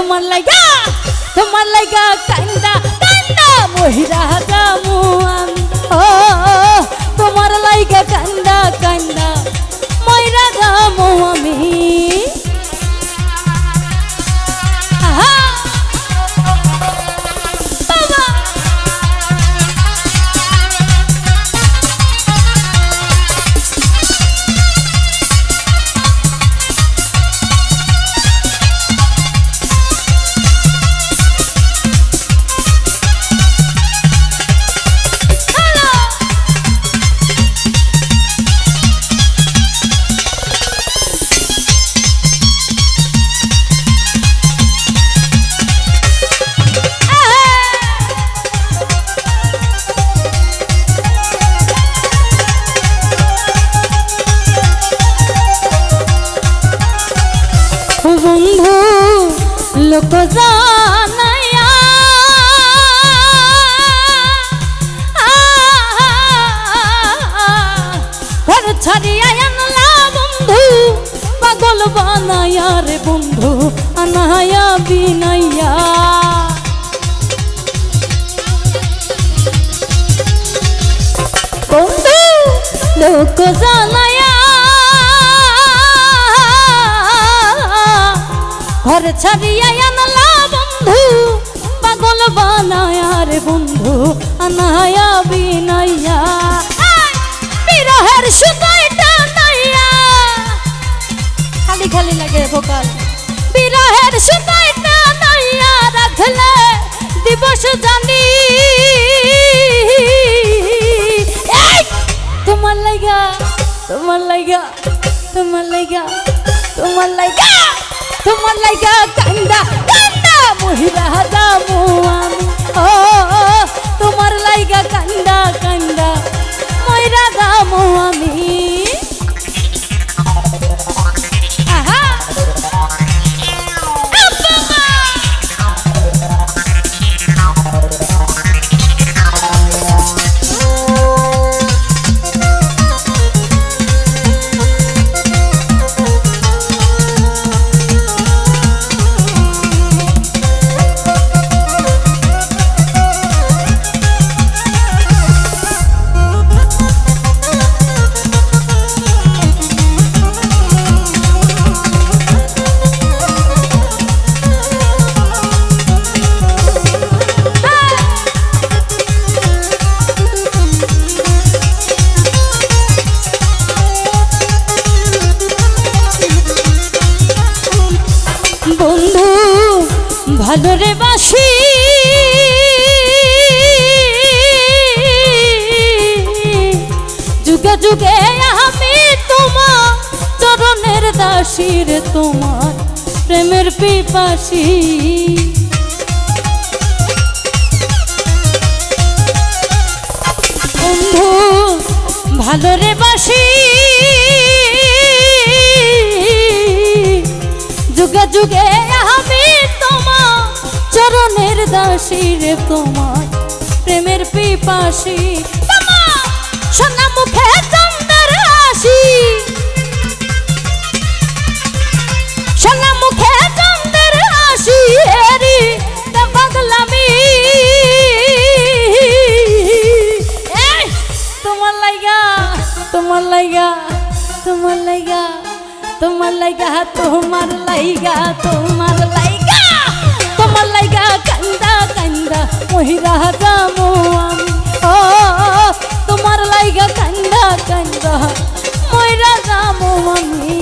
তোমার লাইগা কান্দা কান্দা মহিরা যামু আমি ও তোমার লাইগা কান্দা কান্দা মহিরা যামু আমি বন্ধু লোক জানায়া ঘর ছাড়িয়া আনলা বন্ধু পাগল বানায়া রে বন্ধু আনায়া বিনাইয়া বন্ধু লোক জানায়া ঘর ছাড়িয়া আনলা বন্ধু পাগল বানায়া রে বন্ধু আনায়া বিনাইয়া বিরহের সুতাইটা নাইয়া খালি খালি লাগে ভোকাল বিরহের সুতাইটা নাইয়া রাখলে দিবস জানি তোমার লাইগা তোমার লাইগা তোমার লাইগা তোমার লাইগা তোমার লাইগা কান্দা কান্দা মহিরা যামু আমি ও তোমার লাইগা কান্দা কান্দা মহিরা যামু আমি বন্ধু ভালোরে বাসি যুগে যুগে আমি তোমার চরণের দাসী রে তোমার প্রেমের পিপাসী বন্ধু ভালোরে বাসি যুগে যুগে আমি তোমার চরণের দাসী রে তোমার প্রেমের পিপাসী সোনা মুখে চন্দ্রের হাসি সোনা মুখে চন্দ্রের হাসি এরি পাগলামি তোমার লাইগা তোমার লাইগা তোমার লাইগা তোমার লাইগা তোমার লাইগা তোমার লাইগা তোমার লাইগা কান্দা কান্দা মহিরা যামু আমি ও তোমার লাইগা কান্দা কান্দা মহিরা যামু আমি